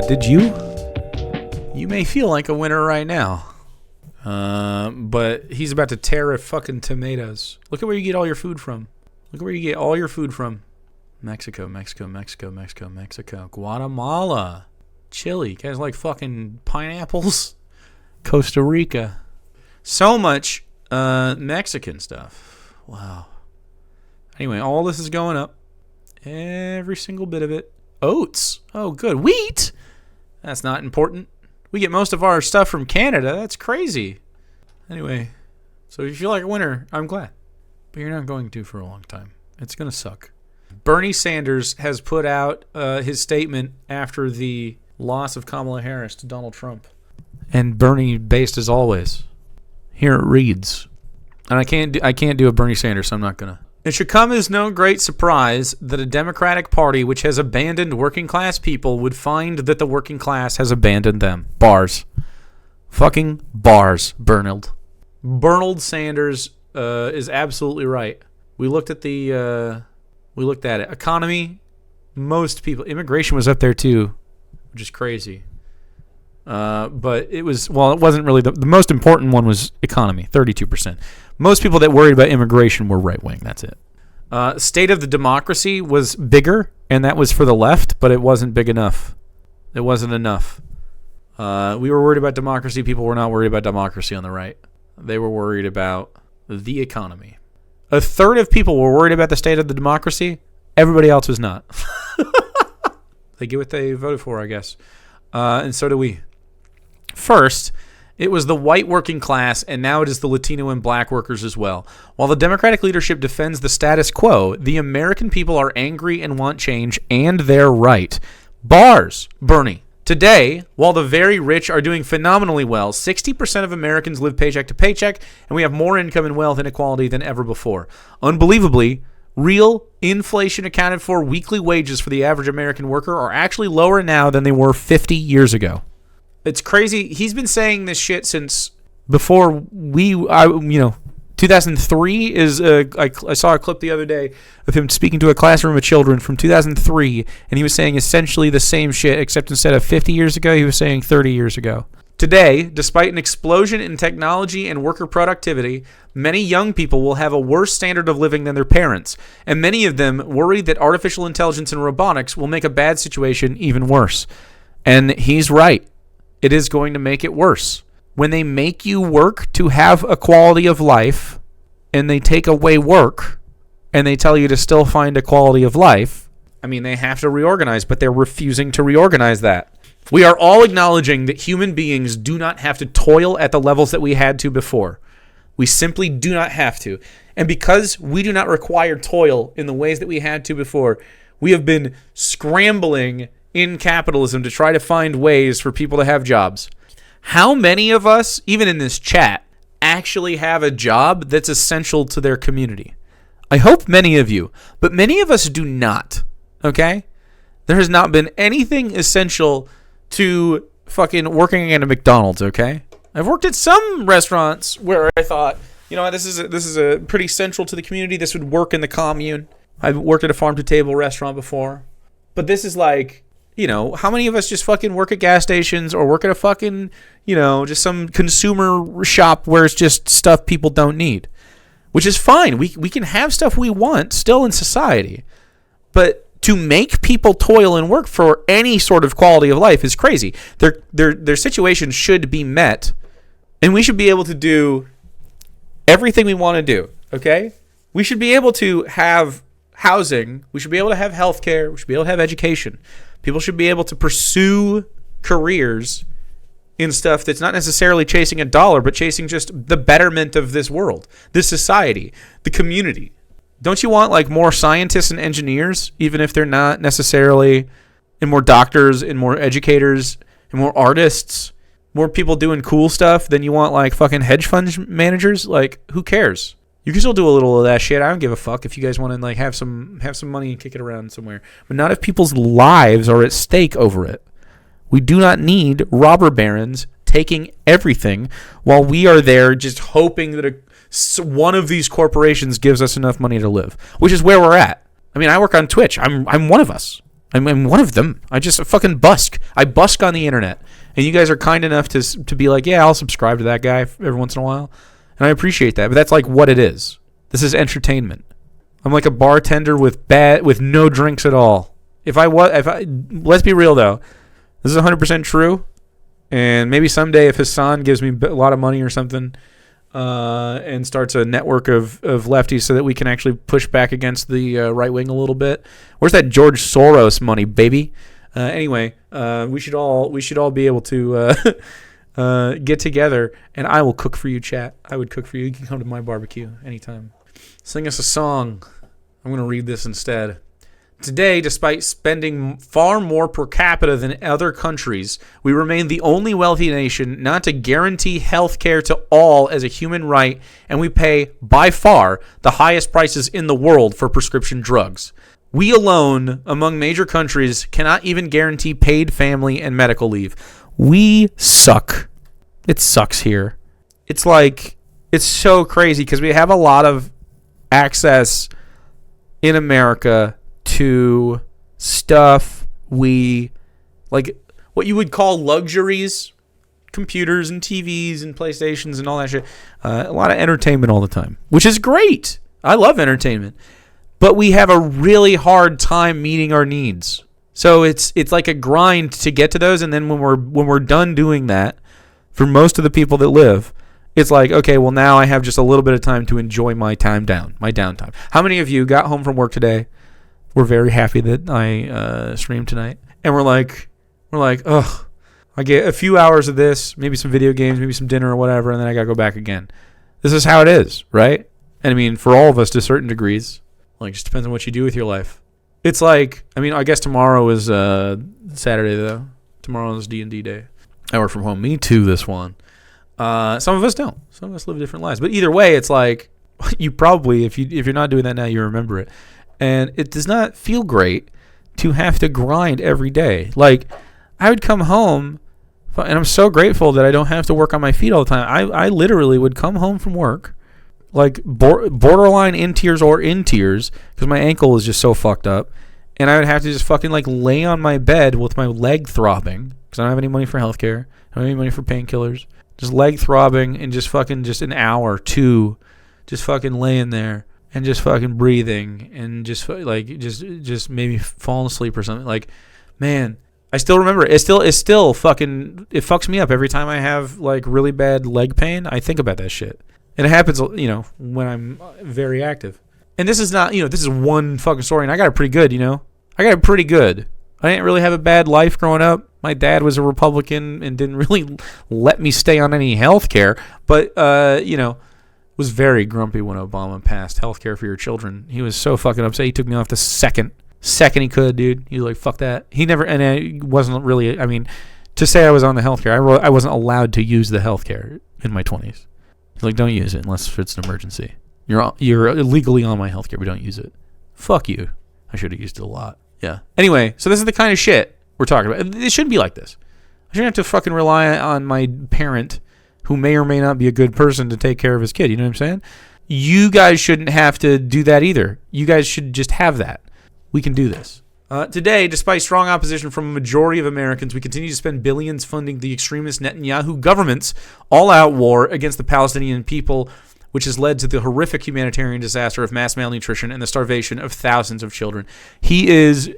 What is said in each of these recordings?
Did you? You may feel like a winner right now. But he's about to tear at fucking tomatoes. Look at where you get all your food from. Look at where you get all your food from. Mexico. Guatemala. Chile. You guys like fucking pineapples? Costa Rica. So much Mexican stuff. Wow. Anyway, all this is going up. Every single bit of it. Oats. Oh, good. Wheat. That's not important. We get most of our stuff from Canada. That's crazy. Anyway, so if you feel like a winner, I'm glad. But you're not going to for a long time. It's going to suck. Bernie Sanders has put out his statement after the loss of Kamala Harris to Donald Trump. And Bernie based as always. Here it reads. And I can't do a Bernie Sanders, so I'm not going to. It should come as no great surprise that a Democratic Party which has abandoned working class people would find that the working class has abandoned them. Bars. Fucking bars, Bernald. Bernald Sanders is absolutely right. We looked at it. Economy, most people. Immigration was up there too, which is crazy. But it wasn't really the most important one was economy, 32%. Most people that worried about immigration were right wing. That's it. State of the democracy was bigger, and that was for the left, but it wasn't big enough. It wasn't enough. We were worried about democracy. People were not worried about democracy on the right. They were worried about the economy. A third of people were worried about the state of the democracy. Everybody else was not. They get what they voted for, I guess. And so do we. First, it was the white working class, and now it is the Latino and black workers as well. While the Democratic leadership defends the status quo, the American people are angry and want change, and they're right. Bars, Bernie. Today, while the very rich are doing phenomenally well, 60% of Americans live paycheck to paycheck, and we have more income and wealth inequality than ever before. Unbelievably, real inflation accounted for weekly wages for the average American worker are actually lower now than they were 50 years ago. It's crazy. He's been saying this shit since before 2003 is, I saw a clip the other day of him speaking to a classroom of children from 2003, and he was saying essentially the same shit, except instead of 50 years ago, he was saying 30 years ago. Today, despite an explosion in technology and worker productivity, many young people will have a worse standard of living than their parents, and many of them worry that artificial intelligence and robotics will make a bad situation even worse. And he's right. It is going to make it worse. When they make you work to have a quality of life, and they take away work, and they tell you to still find a quality of life, I mean, they have to reorganize, but they're refusing to reorganize that. We are all acknowledging that human beings do not have to toil at the levels that we had to before. We simply do not have to. And because we do not require toil in the ways that we had to before, we have been scrambling in capitalism to try to find ways for people to have jobs. How many of us, even in this chat, actually have a job that's essential to their community? I hope many of you, but many of us do not, okay? There has not been anything essential to fucking working at a McDonald's, okay? I've worked at some restaurants where I thought, this is a pretty central to the community. This would work in the commune. I've worked at a farm-to-table restaurant before. But this is like, how many of us just fucking work at gas stations or work at a fucking, just some consumer shop where it's just stuff people don't need? Which is fine. We can have stuff we want still in society. But to make people toil and work for any sort of quality of life is crazy. Their situation should be met, and we should be able to do everything we want to do, okay? We should be able to have housing. We should be able to have healthcare. We should be able to have education. People should be able to pursue careers in stuff that's not necessarily chasing a dollar, but chasing just the betterment of this world, this society, the community. Don't you want like more scientists and engineers, even if they're not necessarily, and more doctors and more educators and more artists, more people doing cool stuff than you want like fucking hedge fund managers? Like, who cares? You can still do a little of that shit. I don't give a fuck if you guys want to like have some money and kick it around somewhere, but not if people's lives are at stake over it. We do not need robber barons taking everything while we are there just hoping that one of these corporations gives us enough money to live, which is where we're at. I mean, I work on Twitch. I'm one of us. I'm one of them. I just fucking busk. I busk on the internet. And you guys are kind enough to be like, yeah, I'll subscribe to that guy every once in a while. And I appreciate that. But that's like what it is. This is entertainment. I'm like a bartender with no drinks at all. Let's be real though. This is 100% true. And maybe someday if Hassan gives me a lot of money or something, and starts a network of lefties so that we can actually push back against the right wing a little bit. Where's that George Soros money, baby? Anyway, we should all be able to get together, and I will cook for you, chat. I would cook for you. You can come to my barbecue anytime. Sing us a song. I'm going to read this instead. Today, despite spending far more per capita than other countries, we remain the only wealthy nation not to guarantee health care to all as a human right, and we pay, by far, the highest prices in the world for prescription drugs. We alone, among major countries, cannot even guarantee paid family and medical leave. We suck. It sucks here. It's so crazy because we have a lot of access in America to stuff we like, what you would call luxuries, computers and TVs and PlayStations and all that shit. A lot of entertainment all the time, which is great. I love entertainment, but we have a really hard time meeting our needs. So it's like a grind to get to those, and then when we're done doing that, for most of the people that live, it's like, okay, well now I have just a little bit of time to enjoy my downtime. How many of you got home from work today? We're very happy that I streamed tonight. And we're like, ugh, I get a few hours of this, maybe some video games, maybe some dinner or whatever, and then I got to go back again. This is how it is, right? And I mean, for all of us to certain degrees, like, it just depends on what you do with your life. It's like, I mean, I guess tomorrow is Saturday, though. Tomorrow is D&D day. I work from home. Me too, this one. Some of us don't. Some of us live different lives. But either way, it's like, you probably, if you're not doing that now, you remember it. And it does not feel great to have to grind every day. Like, I would come home, and I'm so grateful that I don't have to work on my feet all the time. I literally would come home from work, like borderline in tears because my ankle is just so fucked up. And I would have to just fucking like lay on my bed with my leg throbbing because I don't have any money for healthcare. I don't have any money for painkillers. Just leg throbbing and just an hour, two, just fucking laying there. And just fucking breathing and just maybe falling asleep or something. Like, man, I still remember it. It fucks me up every time I have like really bad leg pain. I think about that shit. And it happens, when I'm very active. And this is not, this is one fucking story, and I got it pretty good, I got it pretty good. I didn't really have a bad life growing up. My dad was a Republican and didn't really let me stay on any health care, but was very grumpy when Obama passed healthcare for your children. He was so fucking upset. He took me off the second he could, dude. He was like, fuck that. He never, and I wasn't really, I mean, to say I was on the healthcare, I wasn't allowed to use the healthcare in my 20s. He's like, don't use it unless it's an emergency. You're illegally on my healthcare, but don't use it. Fuck you. I should have used it a lot. Yeah. Anyway, so this is the kind of shit we're talking about. It shouldn't be like this. I shouldn't have to fucking rely on my parent who may or may not be a good person to take care of his kid. You know what I'm saying? You guys shouldn't have to do that either. You guys should just have that. We can do this. Today, despite strong opposition from a majority of Americans, we continue to spend billions funding the extremist Netanyahu government's all-out war against the Palestinian people, which has led to the horrific humanitarian disaster of mass malnutrition and the starvation of thousands of children. He's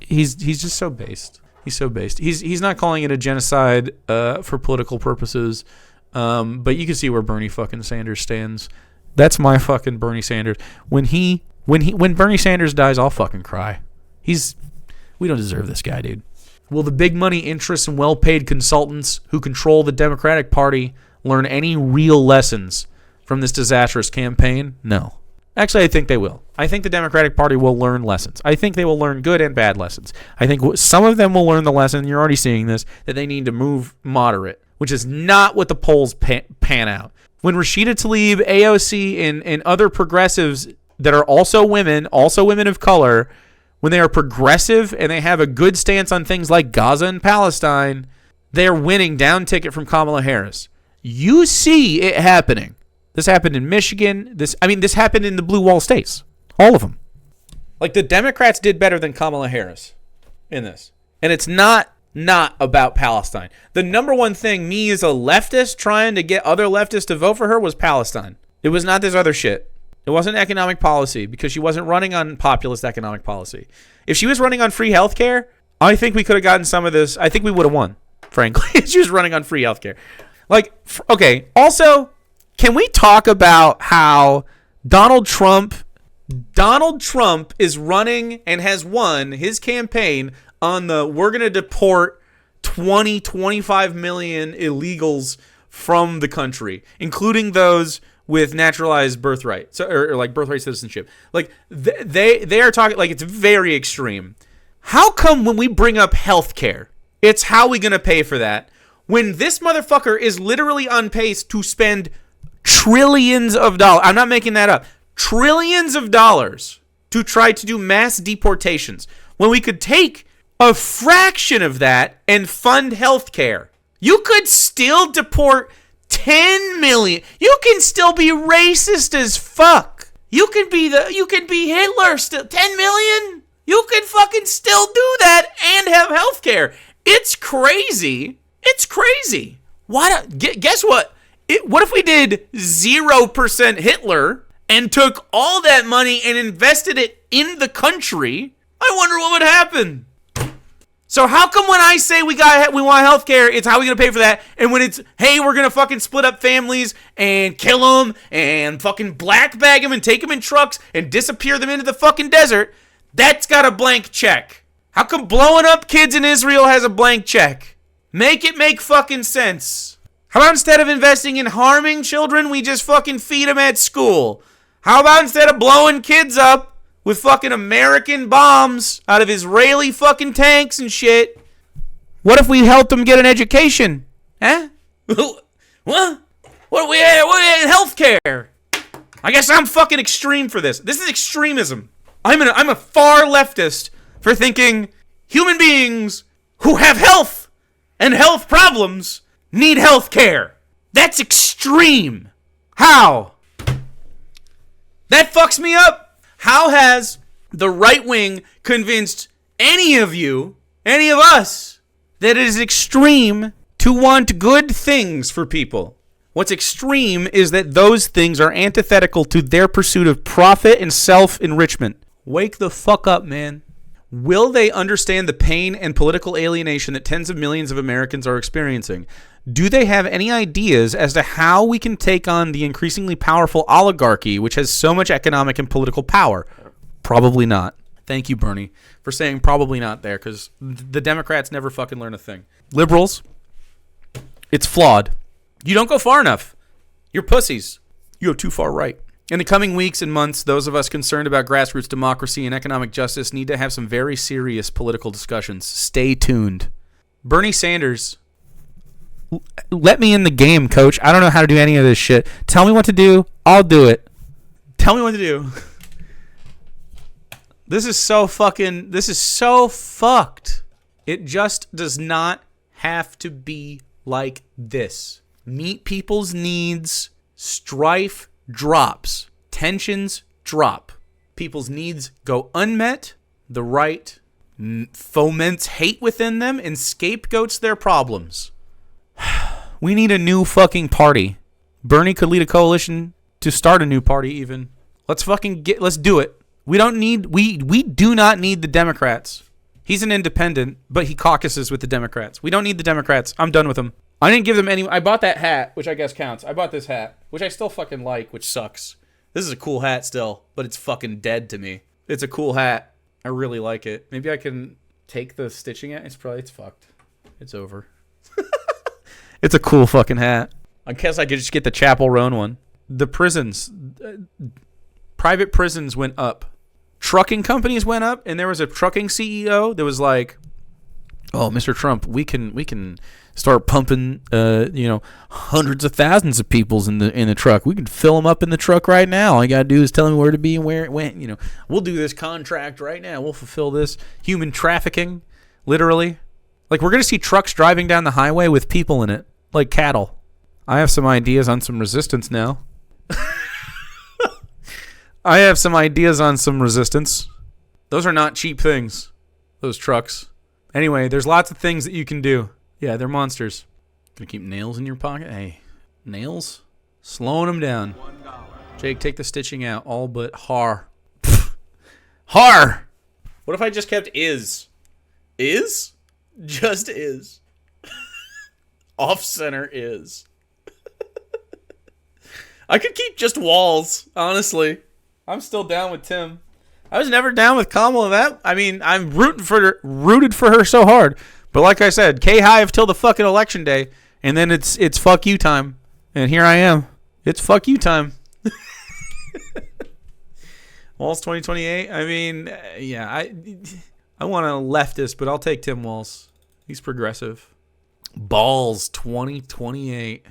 just so based. He's so based. He's not calling it a genocide for political purposes. But you can see where Bernie fucking Sanders stands. That's my fucking Bernie Sanders. When Bernie Sanders dies, I'll fucking cry. We don't deserve this guy, dude. Will the big money interests and well-paid consultants who control the Democratic Party learn any real lessons from this disastrous campaign? No. Actually, I think they will. I think the Democratic Party will learn lessons. I think they will learn good and bad lessons. I think some of them will learn the lesson, you're already seeing this, that they need to move moderate, which is not what the polls pan out. When Rashida Tlaib, AOC, and other progressives that are also women of color, when they are progressive and they have a good stance on things like Gaza and Palestine, they are winning down ticket from Kamala Harris. You see it happening. This happened in Michigan. This happened in the blue wall states. All of them. Like, the Democrats did better than Kamala Harris. in this. And it's not about Palestine. The number one thing me as a leftist trying to get other leftists to vote for her was Palestine. It was not this other shit. It wasn't economic policy because she wasn't running on populist economic policy. If she was running on free healthcare, I think we could have gotten some of this. I think we would have won, frankly, if she was running on free healthcare. Like, okay, also, can we talk about how Donald Trump is running and has won his campaign on the we're going to deport 25 million illegals from the country, including those with naturalized birthright, so or like birthright citizenship. Like they are talking like it's very extreme. How come when we bring up healthcare, it's how we going to pay for that when this motherfucker is literally on pace to spend trillions of dollars? I'm not making that up. Trillions of dollars to try to do mass deportations when we could take a fraction of that and fund healthcare. You could still deport 10 million. You can still be racist as fuck. You can be Hitler still. 10 million? You can fucking still do that and have healthcare. It's crazy. It's crazy. Guess what? What if we did 0% Hitler and took all that money and invested it in the country? I wonder what would happen. So how come when I say we want healthcare, it's how we gonna pay for that, and when it's hey we're gonna fucking split up families and kill them and fucking black bag them and take them in trucks and disappear them into the fucking desert, that's got a blank check? How come blowing up kids in Israel has a blank check? Make it make fucking sense. How about instead of investing in harming children, we just fucking feed them at school? How about instead of blowing kids up with fucking American bombs out of Israeli fucking tanks and shit, what if we helped them get an education? Huh? What? What we had healthcare? I guess I'm fucking extreme for this. This is extremism. I'm a far leftist for thinking human beings who have health and health problems need healthcare. That's extreme. How? That fucks me up. How has the right wing convinced any of us, that it is extreme to want good things for people? What's extreme is that those things are antithetical to their pursuit of profit and self-enrichment. Wake the fuck up, man. Will they understand the pain and political alienation that tens of millions of Americans are experiencing? Do they have any ideas as to how we can take on the increasingly powerful oligarchy, which has so much economic and political power? Probably not. Thank you, Bernie, for saying probably not there, because the Democrats never fucking learn a thing. Liberals, it's flawed. You don't go far enough. You're pussies. You go too far right. In the coming weeks and months, those of us concerned about grassroots democracy and economic justice need to have some very serious political discussions. Stay tuned. Bernie Sanders, let me in the game, coach. I don't know how to do any of this shit. Tell me what to do. I'll do it. Tell me what to do. This is so fucked. It just does not have to be like this. Meet people's needs. Strife drops. Tensions drop. People's needs go unmet. The right foments hate within them and scapegoats their problems. We need a new fucking party. Bernie could lead a coalition to start a new party even. Let's do it. We do not need the Democrats. He's an independent, but he caucuses with the Democrats. We don't need the Democrats. I'm done with them. I didn't give them any. I bought that hat, which I guess counts. I bought this hat, which I still fucking like, which sucks. This is a cool hat still, but it's fucking dead to me. It's a cool hat. I really like it. Maybe I can take the stitching out. It's fucked. It's over. It's a cool fucking hat. I guess I could just get the Chapel Roan one. The prisons, private prisons went up. Trucking companies went up, and there was a trucking CEO that was like, "Oh, Mr. Trump, we can start pumping, hundreds of thousands of people's in the truck. We can fill them up in the truck right now. All you gotta do is tell me where to be and where it went. We'll do this contract right now. We'll fulfill this human trafficking, literally. Like we're gonna see trucks driving down the highway with people in it, like cattle. I have some ideas on some resistance now. I have some ideas on some resistance. Those are not cheap things. Those trucks. Anyway, there's lots of things that you can do. Yeah, they're monsters. Gonna keep nails in your pocket? Hey, nails? Slowing them down. Jake, take the stitching out. All but har. Har! What if I just kept is? Is? Just is. Off center is. I could keep just walls, honestly. I'm still down with Tim. I was never down with Kamala. That I mean, I'm rooted for her so hard. But like I said, K-Hive till the fucking election day, and then it's fuck you time. And here I am. It's fuck you time. Walls 2028. I mean, yeah, I want a leftist, but I'll take Tim Walz. He's progressive. Balls 2028.